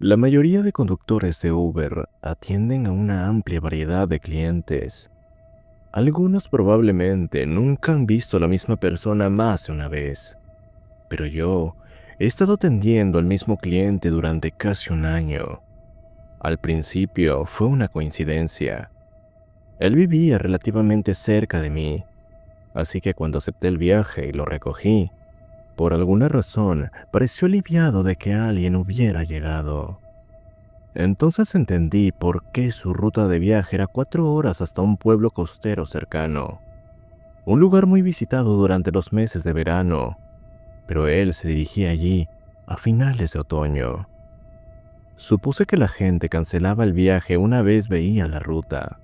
La mayoría de conductores de Uber atienden a una amplia variedad de clientes. Algunos probablemente nunca han visto a la misma persona más de una vez, pero yo he estado atendiendo al mismo cliente durante casi un año. Al principio fue una coincidencia. Él vivía relativamente cerca de mí, así que cuando acepté el viaje y lo recogí, por alguna razón pareció aliviado de que alguien hubiera llegado. Entonces entendí por qué su ruta de viaje era 4 horas hasta un pueblo costero cercano, un lugar muy visitado durante los meses de verano, pero él se dirigía allí a finales de otoño. Supuse que la gente cancelaba el viaje una vez veía la ruta,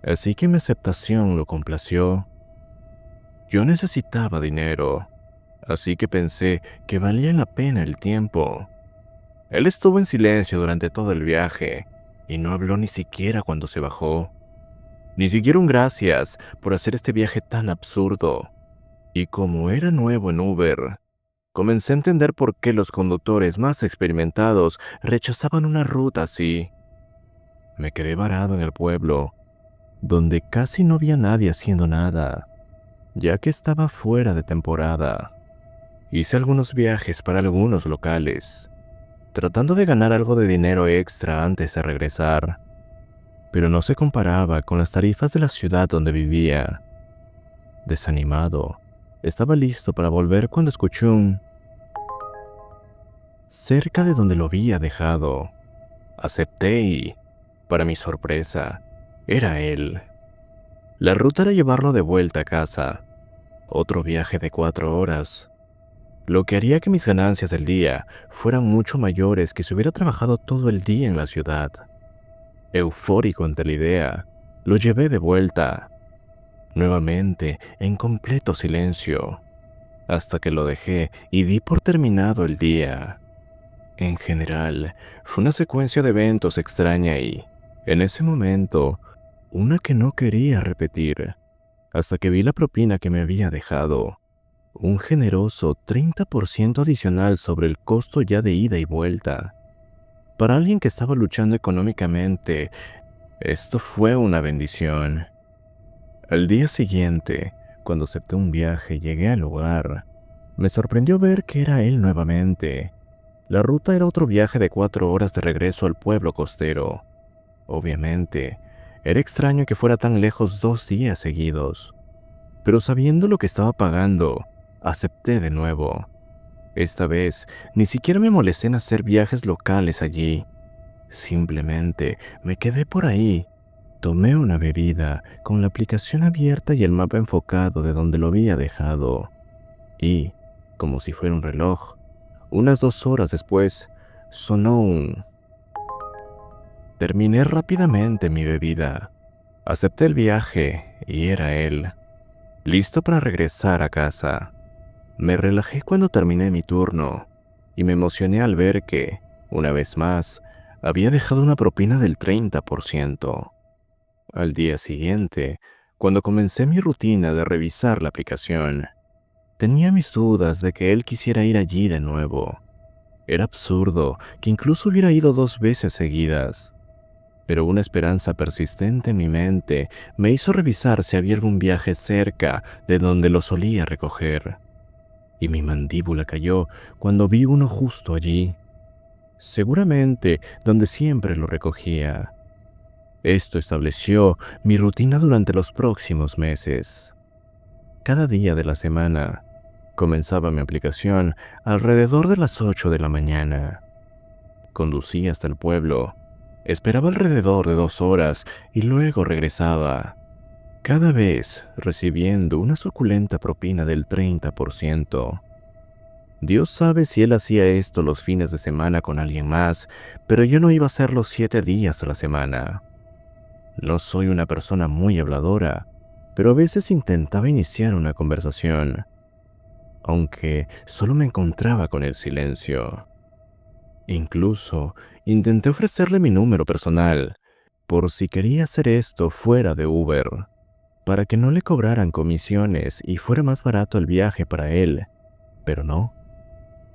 así que mi aceptación lo complació. Yo necesitaba dinero, así que pensé que valía la pena el tiempo. Él estuvo en silencio durante todo el viaje y no habló ni siquiera cuando se bajó. Ni siquiera un gracias por hacer este viaje tan absurdo. Y como era nuevo en Uber, comencé a entender por qué los conductores más experimentados rechazaban una ruta así. Me quedé varado en el pueblo, donde casi no había nadie haciendo nada, ya que estaba fuera de temporada. Hice algunos viajes para algunos locales, tratando de ganar algo de dinero extra antes de regresar, pero no se comparaba con las tarifas de la ciudad donde vivía. Desanimado, estaba listo para volver cuando escuché un cerca de donde lo había dejado. Acepté y, para mi sorpresa, era él. La ruta era llevarlo de vuelta a casa, otro viaje de 4 horas, lo que haría que mis ganancias del día fueran mucho mayores que si hubiera trabajado todo el día en la ciudad. Eufórico ante la idea, lo llevé de vuelta, nuevamente en completo silencio, hasta que lo dejé y di por terminado el día. En general, fue una secuencia de eventos extraña y, en ese momento, una que no quería repetir, hasta que vi la propina que me había dejado. Un generoso 30% adicional sobre el costo ya de ida y vuelta. Para alguien que estaba luchando económicamente, esto fue una bendición. Al día siguiente, cuando acepté un viaje y llegué al lugar, me sorprendió ver que era él nuevamente. La ruta era otro viaje de 4 horas de regreso al pueblo costero. Obviamente, era extraño que fuera tan lejos 2 días seguidos, pero sabiendo lo que estaba pagando, acepté de nuevo. Esta vez, ni siquiera me molesté en hacer viajes locales allí. Simplemente me quedé por ahí. Tomé una bebida con la aplicación abierta y el mapa enfocado de donde lo había dejado. Y, como si fuera un reloj, unas 2 horas después, sonó un... Terminé rápidamente mi bebida. Acepté el viaje y era él, listo para regresar a casa. Me relajé cuando terminé mi turno y me emocioné al ver que, una vez más, había dejado una propina del 30%. Al día siguiente, cuando comencé mi rutina de revisar la aplicación, tenía mis dudas de que él quisiera ir allí de nuevo. Era absurdo que incluso hubiera ido 2 veces seguidas, pero una esperanza persistente en mi mente me hizo revisar si había algún viaje cerca de donde lo solía recoger. Y mi mandíbula cayó cuando vi uno justo allí, seguramente donde siempre lo recogía. Esto estableció mi rutina durante los próximos meses. Cada día de la semana, comenzaba mi aplicación alrededor de las 8 de la mañana. Conducía hasta el pueblo, esperaba alrededor de 2 horas y luego regresaba, cada vez recibiendo una suculenta propina del 30%. Dios sabe si él hacía esto los fines de semana con alguien más, pero yo no iba a hacerlo 7 días a la semana. No soy una persona muy habladora, pero a veces intentaba iniciar una conversación, aunque solo me encontraba con el silencio. Incluso intenté ofrecerle mi número personal, por si quería hacer esto fuera de Uber, para que no le cobraran comisiones y fuera más barato el viaje para él, pero no.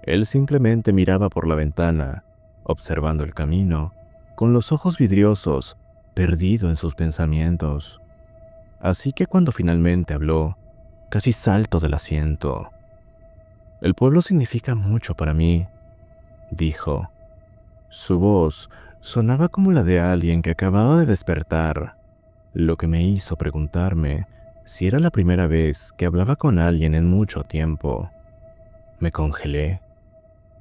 Él simplemente miraba por la ventana observando el camino, con los ojos vidriosos, perdido en sus pensamientos. Así que cuando finalmente habló, casi salto del asiento. «El pueblo significa mucho para mí», dijo. Su voz sonaba como la de alguien que acababa de despertar, lo que me hizo preguntarme si era la primera vez que hablaba con alguien en mucho tiempo. Me congelé,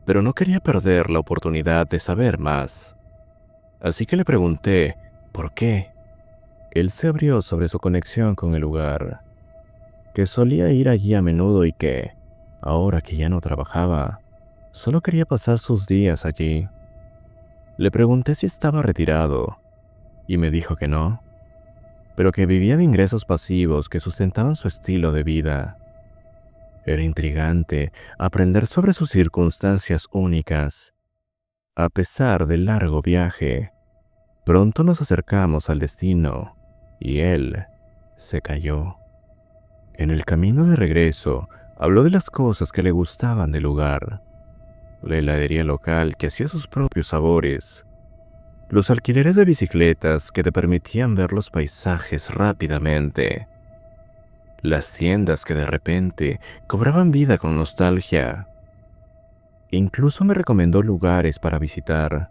pero no quería perder la oportunidad de saber más. Así que le pregunté, ¿por qué? Él se abrió sobre su conexión con el lugar, que solía ir allí a menudo y que, ahora que ya no trabajaba, solo quería pasar sus días allí. Le pregunté si estaba retirado, y me dijo que no, pero que vivía de ingresos pasivos que sustentaban su estilo de vida. Era intrigante aprender sobre sus circunstancias únicas. A pesar del largo viaje, pronto nos acercamos al destino, y él se calló. En el camino de regreso, habló de las cosas que le gustaban del lugar. La heladería local que hacía sus propios sabores. Los alquileres de bicicletas que te permitían ver los paisajes rápidamente. Las tiendas que de repente cobraban vida con nostalgia. Incluso me recomendó lugares para visitar,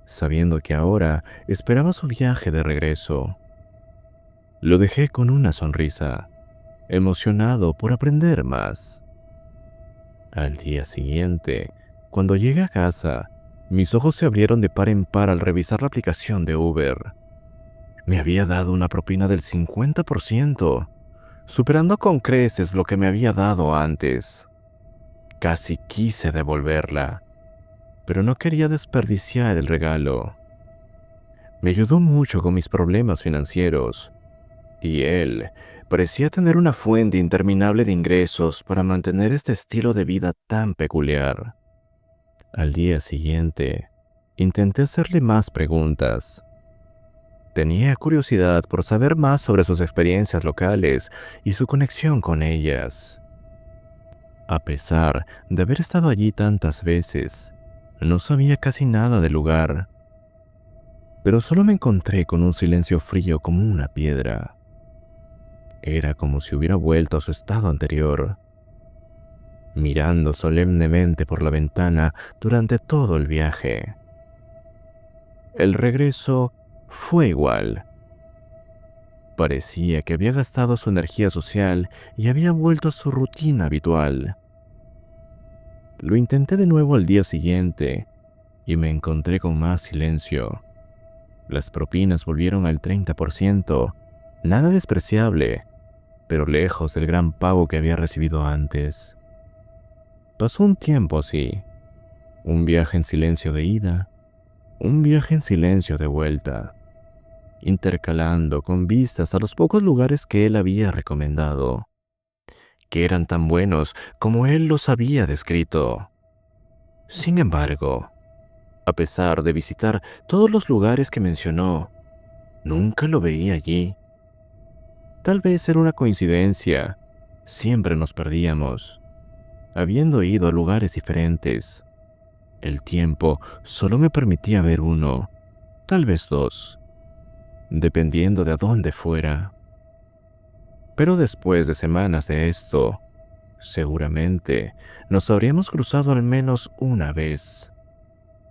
sabiendo que ahora esperaba su viaje de regreso. Lo dejé con una sonrisa, emocionado por aprender más. Al día siguiente, cuando llegué a casa, mis ojos se abrieron de par en par al revisar la aplicación de Uber. Me había dado una propina del 50%, superando con creces lo que me había dado antes. Casi quise devolverla, pero no quería desperdiciar el regalo. Me ayudó mucho con mis problemas financieros, y él parecía tener una fuente interminable de ingresos para mantener este estilo de vida tan peculiar. Al día siguiente, intenté hacerle más preguntas. Tenía curiosidad por saber más sobre sus experiencias locales y su conexión con ellas. A pesar de haber estado allí tantas veces, no sabía casi nada del lugar, pero solo me encontré con un silencio frío como una piedra. Era como si hubiera vuelto a su estado anterior, mirando solemnemente por la ventana durante todo el viaje. El regreso fue igual. Parecía que había gastado su energía social y había vuelto a su rutina habitual. Lo intenté de nuevo al día siguiente y me encontré con más silencio. Las propinas volvieron al 30%, nada despreciable, pero lejos del gran pago que había recibido antes. Pasó un tiempo así, un viaje en silencio de ida, un viaje en silencio de vuelta, intercalando con vistas a los pocos lugares que él había recomendado, que eran tan buenos como él los había descrito. Sin embargo, a pesar de visitar todos los lugares que mencionó, nunca lo veía allí. Tal vez era una coincidencia, siempre nos perdíamos, habiendo ido a lugares diferentes. El tiempo solo me permitía ver uno, tal vez dos, dependiendo de a dónde fuera. Pero después de semanas de esto, seguramente nos habríamos cruzado al menos una vez.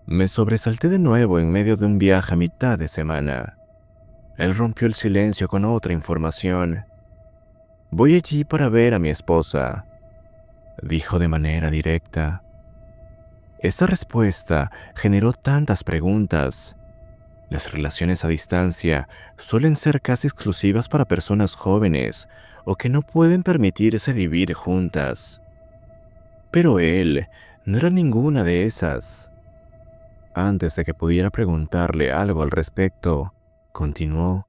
Me sobresalté de nuevo en medio de un viaje a mitad de semana. Él rompió el silencio con otra información. «Voy allí para ver a mi esposa», dijo de manera directa. Esta respuesta generó tantas preguntas. Las relaciones a distancia suelen ser casi exclusivas para personas jóvenes o que no pueden permitirse vivir juntas. Pero él no era ninguna de esas. Antes de que pudiera preguntarle algo al respecto, continuó.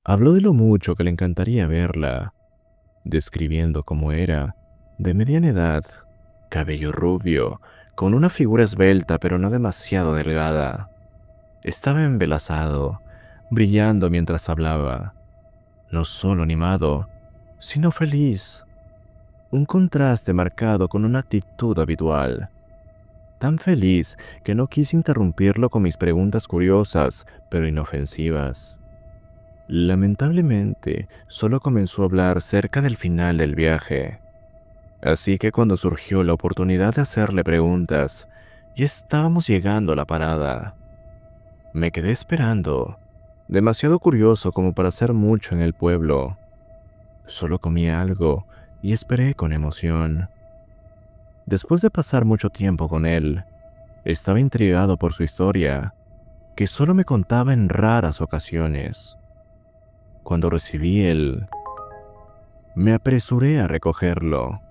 Habló de lo mucho que le encantaría verla, describiendo cómo era, de mediana edad, cabello rubio, con una figura esbelta pero no demasiado delgada. Estaba embelesado, brillando mientras hablaba, no solo animado, sino feliz, un contraste marcado con una actitud habitual. tan feliz que no quise interrumpirlo con mis preguntas curiosas, pero inofensivas. Lamentablemente, solo comenzó a hablar cerca del final del viaje. Así que cuando surgió la oportunidad de hacerle preguntas, ya estábamos llegando a la parada. Me quedé esperando, demasiado curioso como para hacer mucho en el pueblo. Solo comí algo y esperé con emoción. Después de pasar mucho tiempo con él, estaba intrigado por su historia, que solo me contaba en raras ocasiones. Cuando recibí me apresuré a recogerlo,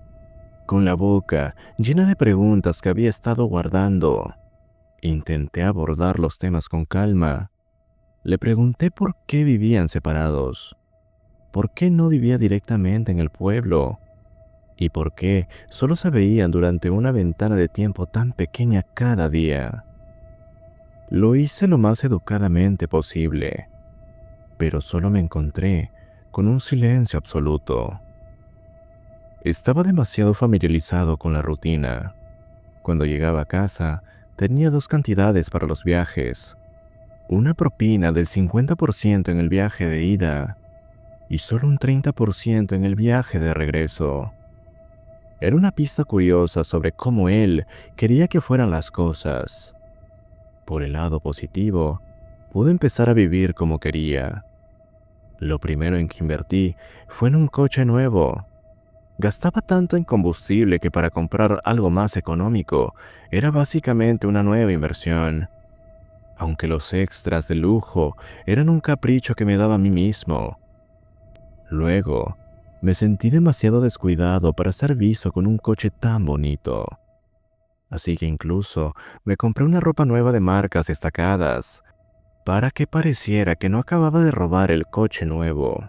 con la boca llena de preguntas que había estado guardando. Intenté abordar los temas con calma. Le pregunté por qué vivían separados, por qué no vivía directamente en el pueblo y por qué solo se veían durante una ventana de tiempo tan pequeña cada día. Lo hice lo más educadamente posible, pero solo me encontré con un silencio absoluto. Estaba demasiado familiarizado con la rutina. Cuando llegaba a casa, tenía dos cantidades para los viajes: una propina del 50% en el viaje de ida y solo un 30% en el viaje de regreso. Era una pista curiosa sobre cómo él quería que fueran las cosas. Por el lado positivo, pude empezar a vivir como quería. Lo primero en que invertí fue en un coche nuevo. Gastaba tanto en combustible que para comprar algo más económico era básicamente una nueva inversión. Aunque los extras de lujo eran un capricho que me daba a mí mismo. Luego, me sentí demasiado descuidado para ser visto con un coche tan bonito. Así que incluso me compré una ropa nueva de marcas destacadas, para que pareciera que no acababa de robar el coche nuevo.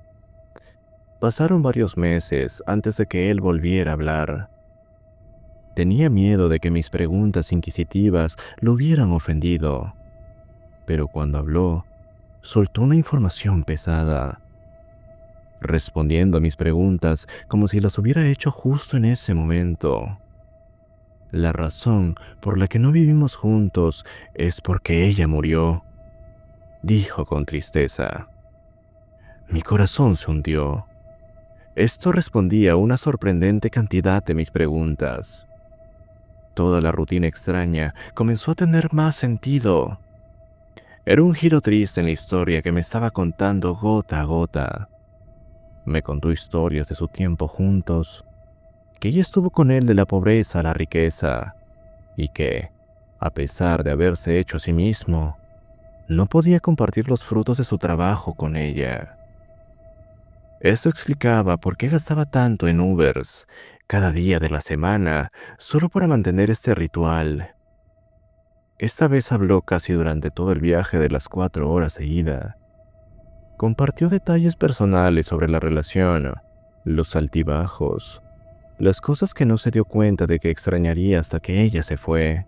Pasaron varios meses antes de que él volviera a hablar. Tenía miedo de que mis preguntas inquisitivas lo hubieran ofendido, pero cuando habló, soltó una información pesada, respondiendo a mis preguntas como si las hubiera hecho justo en ese momento. La razón por la que no vivimos juntos es porque ella murió, dijo con tristeza. Mi corazón se hundió. Esto respondía a una sorprendente cantidad de mis preguntas. Toda la rutina extraña comenzó a tener más sentido. Era un giro triste en la historia que me estaba contando gota a gota. Me contó historias de su tiempo juntos, que ella estuvo con él de la pobreza a la riqueza, y que, a pesar de haberse hecho a sí mismo, no podía compartir los frutos de su trabajo con ella. Esto explicaba por qué gastaba tanto en Ubers cada día de la semana solo para mantener este ritual. Esta vez habló casi durante todo el viaje de las 4 horas de ida. Compartió detalles personales sobre la relación, los altibajos, las cosas que no se dio cuenta de que extrañaría hasta que ella se fue.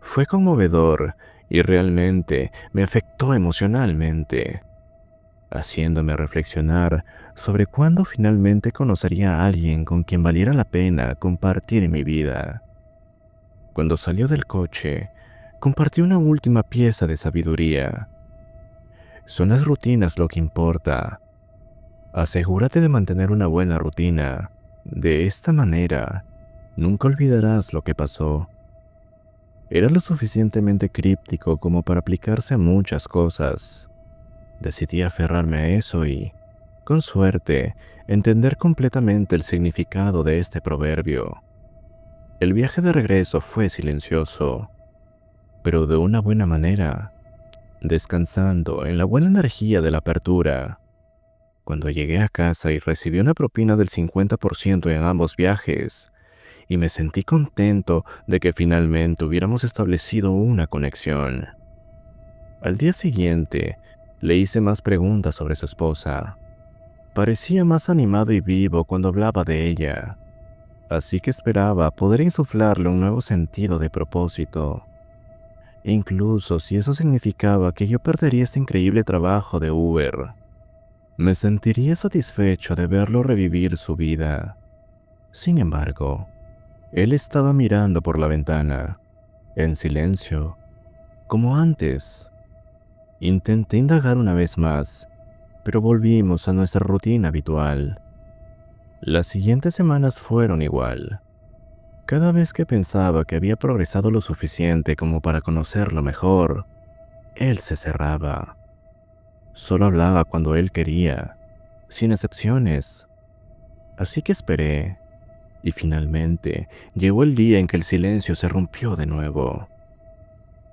Fue conmovedor y realmente me afectó emocionalmente, haciéndome reflexionar sobre cuándo finalmente conocería a alguien con quien valiera la pena compartir mi vida. Cuando salió del coche, compartió una última pieza de sabiduría. Son las rutinas lo que importa. Asegúrate de mantener una buena rutina. De esta manera, nunca olvidarás lo que pasó. Era lo suficientemente críptico como para aplicarse a muchas cosas. Decidí aferrarme a eso y, con suerte, entender completamente el significado de este proverbio. El viaje de regreso fue silencioso, pero de una buena manera, descansando en la buena energía de la apertura. Cuando llegué a casa y recibí una propina del 50% en ambos viajes, y me sentí contento de que finalmente hubiéramos establecido una conexión. Al día siguiente, le hice más preguntas sobre su esposa. Parecía más animado y vivo cuando hablaba de ella, así que esperaba poder insuflarle un nuevo sentido de propósito. Incluso si eso significaba que yo perdería ese increíble trabajo de Uber, me sentiría satisfecho de verlo revivir su vida. Sin embargo, él estaba mirando por la ventana, En silencio, como antes. Intenté indagar una vez más, pero volvimos a nuestra rutina habitual. Las siguientes semanas fueron igual. Cada vez que pensaba que había progresado lo suficiente como para conocerlo mejor, él se cerraba. Solo hablaba cuando él quería, sin excepciones. Así que esperé, y finalmente llegó el día en que el silencio se rompió de nuevo.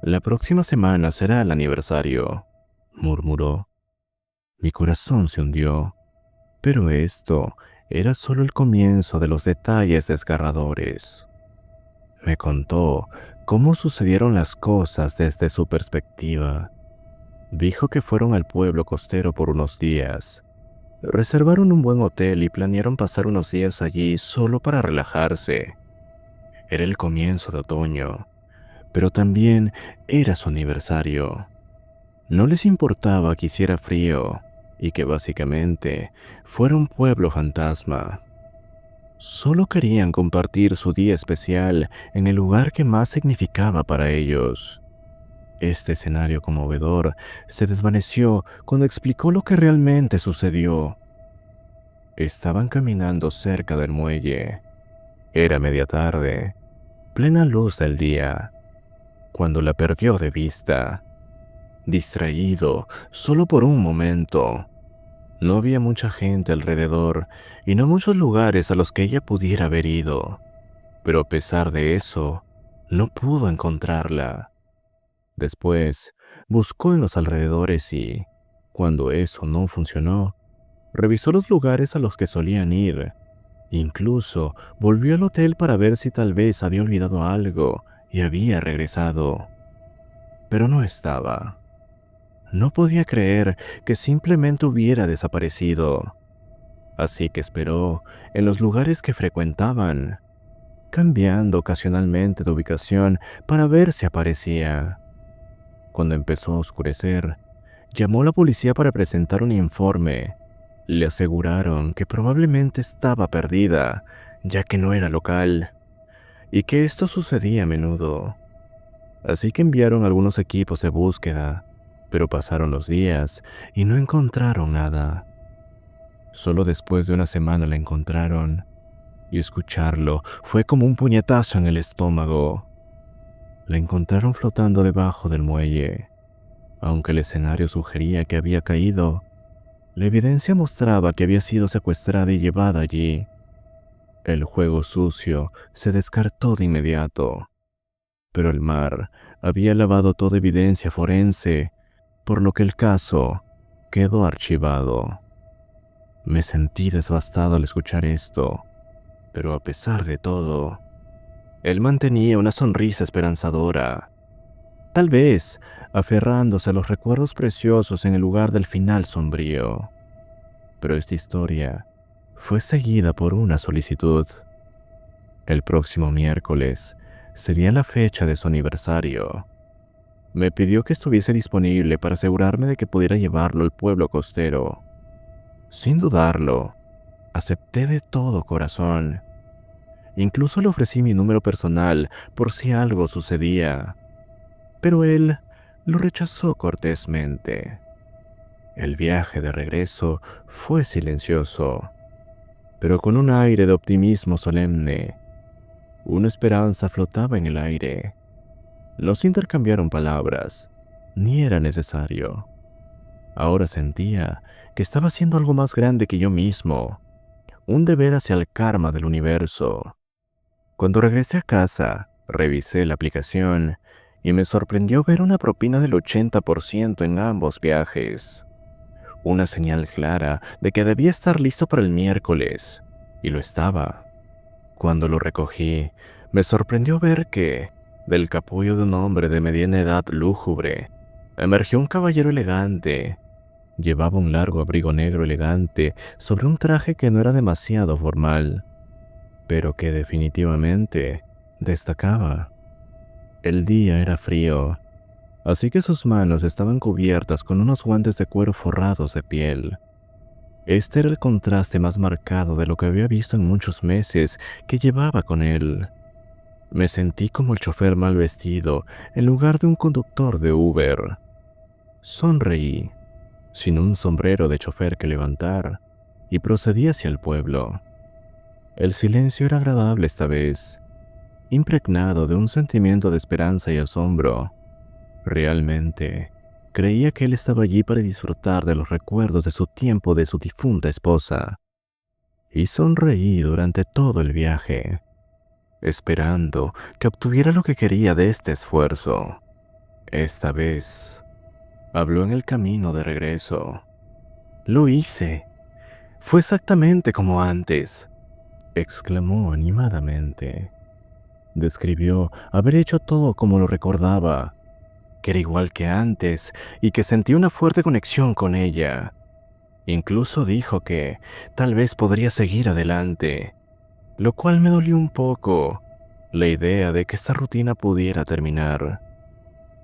La próxima semana será el aniversario, murmuró. Mi corazón se hundió, pero esto era solo el comienzo de los detalles desgarradores. Me contó cómo sucedieron las cosas desde su perspectiva. Dijo que fueron al pueblo costero por unos días. Reservaron un buen hotel y planearon pasar unos días allí solo para relajarse. Era el comienzo de otoño, pero también era su aniversario. No les importaba que hiciera frío y que básicamente fuera un pueblo fantasma. Solo querían compartir su día especial en el lugar que más significaba para ellos. Este escenario conmovedor se desvaneció cuando explicó lo que realmente sucedió. Estaban caminando cerca del muelle. Era media tarde, plena luz del día, cuando la perdió de vista. Distraído, solo por un momento. No había mucha gente alrededor y no muchos lugares a los que ella pudiera haber ido. Pero a pesar de eso, no pudo encontrarla. Después, buscó en los alrededores y, cuando eso no funcionó, revisó los lugares a los que solían ir. Incluso volvió al hotel para ver si tal vez había olvidado algo y había regresado. Pero no estaba. No podía creer que simplemente hubiera desaparecido. Así que esperó en los lugares que frecuentaban, cambiando ocasionalmente de ubicación para ver si aparecía. Cuando empezó a oscurecer, llamó a la policía para presentar un informe. Le aseguraron que probablemente estaba perdida, ya que no era local, y que esto sucedía a menudo. Así que enviaron algunos equipos de búsqueda, pero pasaron los días y no encontraron nada. Solo después de una semana la encontraron, y escucharlo fue como un puñetazo en el estómago. La encontraron flotando debajo del muelle. Aunque el escenario sugería que había caído, la evidencia mostraba que había sido secuestrada y llevada allí. El juego sucio se descartó de inmediato, pero el mar había lavado toda evidencia forense, por lo que el caso quedó archivado. Me sentí devastado al escuchar esto, pero a pesar de todo, él mantenía una sonrisa esperanzadora, tal vez aferrándose a los recuerdos preciosos en el lugar del final sombrío. Pero esta historia fue seguida por una solicitud. El próximo miércoles sería la fecha de su aniversario. Me pidió que estuviese disponible para asegurarme de que pudiera llevarlo al pueblo costero. Sin dudarlo, acepté de todo corazón. Incluso le ofrecí mi número personal por si algo sucedía, pero él lo rechazó cortésmente. El viaje de regreso fue silencioso, pero con un aire de optimismo solemne. Una esperanza flotaba en el aire. No se intercambiaron palabras, ni era necesario. Ahora sentía que estaba haciendo algo más grande que yo mismo, un deber hacia el karma del universo. Cuando regresé a casa, revisé la aplicación y me sorprendió ver una propina del 80% en ambos viajes. Una señal clara de que debía estar listo para el miércoles, y lo estaba. Cuando lo recogí, me sorprendió ver que, del capullo de un hombre de mediana edad lúgubre, emergió un caballero elegante. Llevaba un largo abrigo negro elegante sobre un traje que no era demasiado formal, pero que definitivamente destacaba. El día era frío, así que sus manos estaban cubiertas con unos guantes de cuero forrados de piel. Este era el contraste más marcado de lo que había visto en muchos meses que llevaba con él. Me sentí como el chofer mal vestido en lugar de un conductor de Uber. Sonreí, sin un sombrero de chofer que levantar, y procedí hacia el pueblo. El silencio era agradable esta vez, impregnado de un sentimiento de esperanza y asombro. Realmente, creía que él estaba allí para disfrutar de los recuerdos de su tiempo de su difunta esposa. Y sonreí durante todo el viaje, esperando que obtuviera lo que quería de este esfuerzo. Esta vez, habló en el camino de regreso. «Lo hice. Fue exactamente como antes», exclamó animadamente. Describió haber hecho todo como lo recordaba, que era igual que antes y que sentía una fuerte conexión con ella. Incluso dijo que tal vez podría seguir adelante, lo cual me dolió un poco, la idea de que esta rutina pudiera terminar.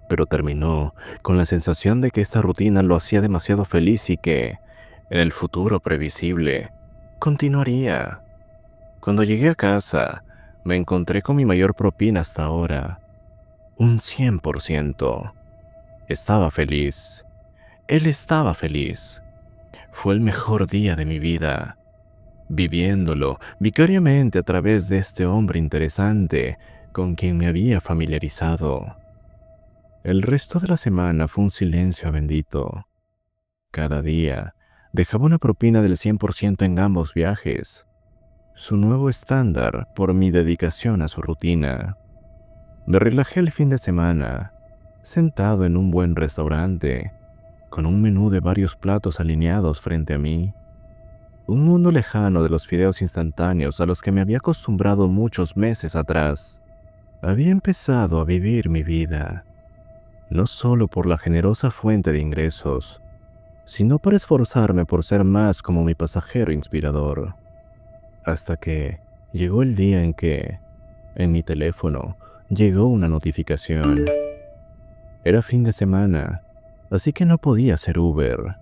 Pero terminó con la sensación de que esta rutina lo hacía demasiado feliz y que, en el futuro previsible, continuaría. Cuando llegué a casa, me encontré con mi mayor propina hasta ahora, un 100%. Estaba feliz. Él estaba feliz. Fue el mejor día de mi vida, viviéndolo vicariamente a través de este hombre interesante con quien me había familiarizado. El resto de la semana fue un silencio bendito. Cada día dejaba una propina del 100% en ambos viajes, su nuevo estándar por mi dedicación a su rutina. Me relajé el fin de semana, sentado en un buen restaurante, con un menú de varios platos alineados frente a mí. Un mundo lejano de los fideos instantáneos a los que me había acostumbrado muchos meses atrás. Había empezado a vivir mi vida, no solo por la generosa fuente de ingresos, sino para esforzarme por ser más como mi pasajero inspirador. Hasta que llegó el día en que, en mi teléfono, llegó una notificación. Era fin de semana, así que no podía hacer Uber.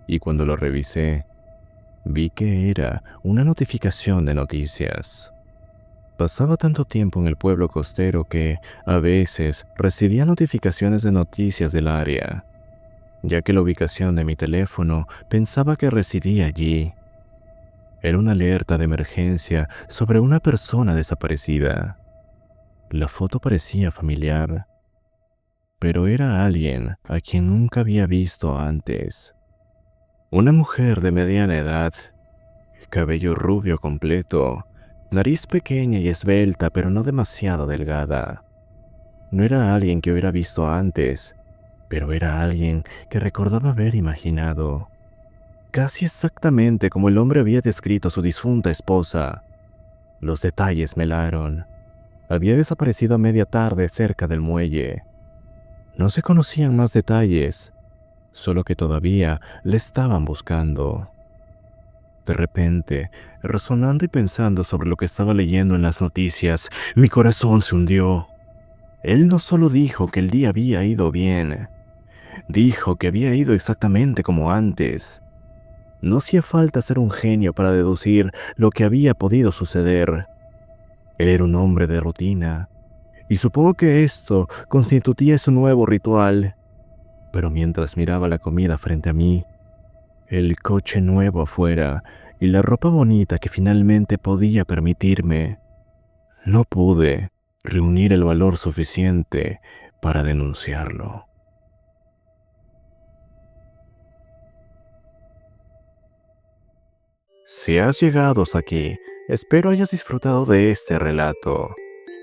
Y cuando lo revisé, vi que era una notificación de noticias. Pasaba tanto tiempo en el pueblo costero que, a veces, recibía notificaciones de noticias del área, ya que la ubicación de mi teléfono pensaba que residía allí. Era una alerta de emergencia sobre una persona desaparecida. La foto parecía familiar, pero era alguien a quien nunca había visto antes. Una mujer de mediana edad, cabello rubio completo, nariz pequeña y esbelta pero no demasiado delgada. No era alguien que hubiera visto antes, pero era alguien que recordaba haber imaginado. Casi exactamente como el hombre había descrito a su difunta esposa. Los detalles me helaron. Había desaparecido a media tarde cerca del muelle. No se conocían más detalles, solo que todavía le estaban buscando. De repente, razonando y pensando sobre lo que estaba leyendo en las noticias, mi corazón se hundió. Él no solo dijo que el día había ido bien, dijo que había ido exactamente como antes. No hacía falta ser un genio para deducir lo que había podido suceder. Él era un hombre de rutina, y supongo que esto constituía su nuevo ritual. Pero mientras miraba la comida frente a mí, el coche nuevo afuera y la ropa bonita que finalmente podía permitirme, no pude reunir el valor suficiente para denunciarlo. Si has llegado hasta aquí, espero hayas disfrutado de este relato.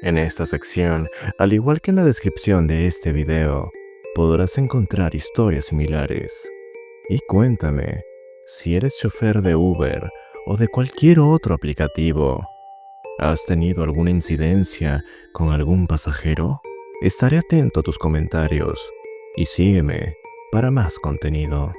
En esta sección, al igual que en la descripción de este video, podrás encontrar historias similares. Y cuéntame, si eres chofer de Uber o de cualquier otro aplicativo, ¿has tenido alguna incidencia con algún pasajero? Estaré atento a tus comentarios y sígueme para más contenido.